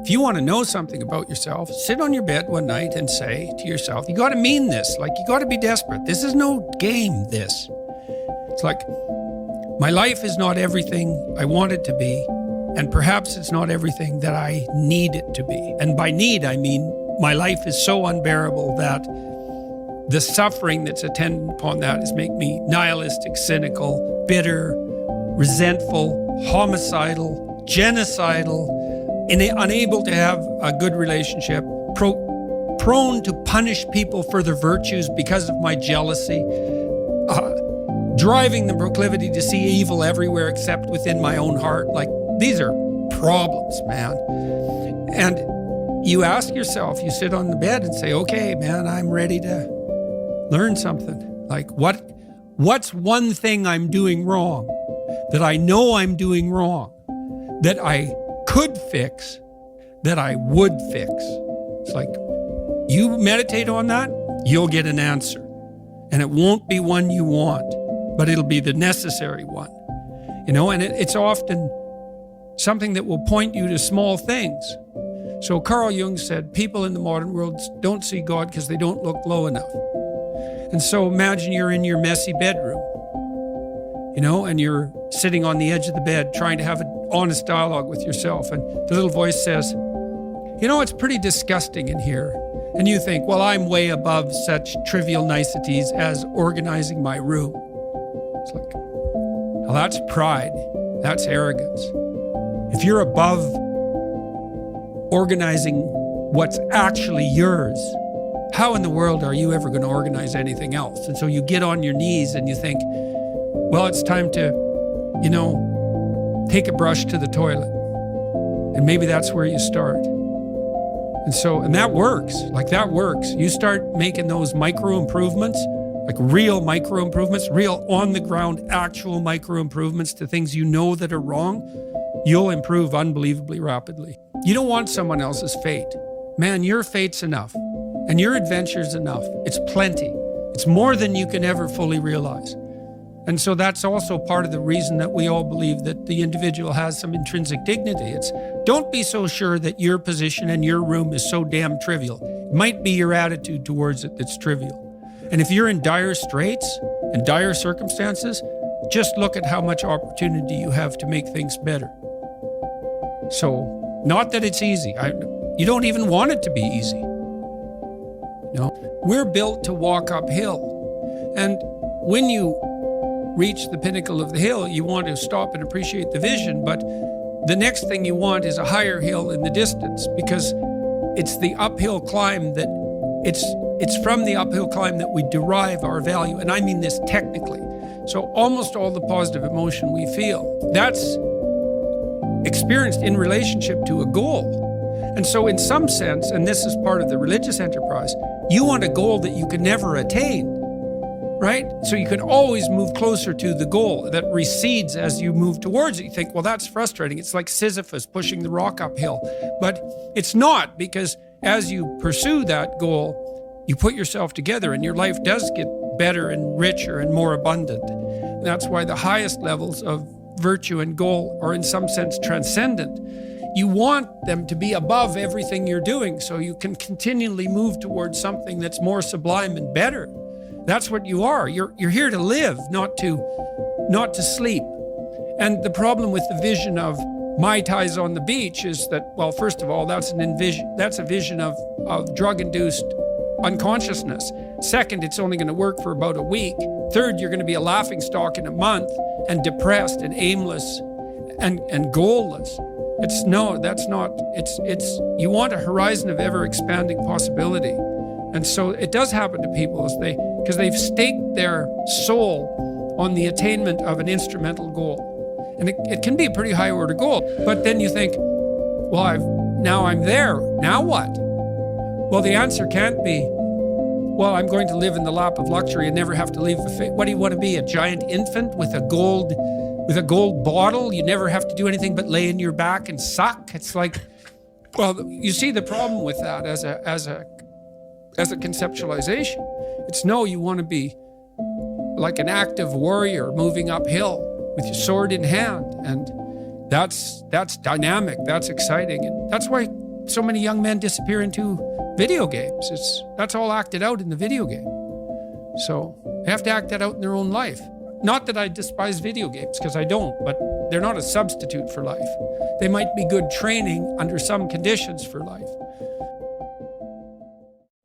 if you want to know something about yourself, sit on your bed one night and say to yourself, you got to mean this. Like, you got to be desperate. This is no game, this. It's like, my life is not everything I want it to be, and perhaps it's not everything that I need it to be. And by need, I mean my life is so unbearable that the suffering that's attendant upon that is make me nihilistic, cynical, bitter, resentful, homicidal, genocidal, unable to have a good relationship, prone to punish people for their virtues because of my jealousy, driving the proclivity to see evil everywhere except within my own heart. Like, these are problems, man. And you ask yourself, you sit on the bed and say, okay, man, I'm ready to learn something. Like, what's one thing I'm doing wrong that I know I'm doing wrong, that I could fix, that I would fix? It's like, you meditate on that, you'll get an answer. And it won't be one you want, but it'll be the necessary one. And it's often something that will point you to small things. So Carl Jung said, people in the modern world don't see God because they don't look low enough. And so imagine you're in your messy bedroom, and you're sitting on the edge of the bed trying to have an honest dialogue with yourself. And the little voice says, it's pretty disgusting in here. And you think, well, I'm way above such trivial niceties as organizing my room. It's like, well, that's pride. That's arrogance. If you're above organizing what's actually yours, how in the world are you ever going to organize anything else? And so you get on your knees and you think, well, it's time to, take a brush to the toilet. And maybe that's where you start. And that works. That works. You start making those micro improvements, like real micro improvements, real on the ground, actual micro improvements to things that are wrong. You'll improve unbelievably rapidly. You don't want someone else's fate. Man, your fate's enough. And your adventure's enough. It's plenty. It's more than you can ever fully realize. And so that's also part of the reason that we all believe that the individual has some intrinsic dignity. It's, don't be so sure that your position and your room is so damn trivial. It might be your attitude towards it that's trivial. And if you're in dire straits and dire circumstances, just look at how much opportunity you have to make things better. So, not that it's easy. You don't even want it to be easy. We're built to walk uphill. And when you reach the pinnacle of the hill, you want to stop and appreciate the vision, but the next thing you want is a higher hill in the distance, because it's the uphill climb that it's from the uphill climb that we derive our value. And I mean this technically. So almost all the positive emotion we feel, that's experienced in relationship to a goal. And so in some sense, and this is part of the religious enterprise, you want a goal that you can never attain, right? So you can always move closer to the goal that recedes as you move towards it. You think, well, that's frustrating. It's like Sisyphus pushing the rock uphill. But it's not, because as you pursue that goal, you put yourself together and your life does get better and richer and more abundant. And that's why the highest levels of virtue and goal are in some sense transcendent. You want them to be above everything you're doing so you can continually move towards something that's more sublime and better. That's what you are. You're here to live, not to sleep. And the problem with the vision of Mai Tais on the beach is that, well, first of all, that's a vision of drug-induced unconsciousness. Second, it's only going to work for about a week. Third, you're going to be a laughingstock in a month and depressed and aimless and goalless. You want a horizon of ever-expanding possibility. And so it does happen to people because they've staked their soul on the attainment of an instrumental goal. And it can be a pretty high-order goal. But then you think, well, now I'm there. Now what? Well, the answer can't be, well, I'm going to live in the lap of luxury and never have to leave the faith. What do you want to be, a giant infant with a gold bottle? You never have to do anything but lay in your back and suck. It's like, well, you see the problem with that as a conceptualization. It's no, you want to be like an active warrior moving uphill with your sword in hand. And that's dynamic, that's exciting. And that's why so many young men disappear into video games. That's all acted out in the video game. So they have to act that out in their own life. Not that I despise video games, because I don't, but they're not a substitute for life. They might be good training under some conditions for life.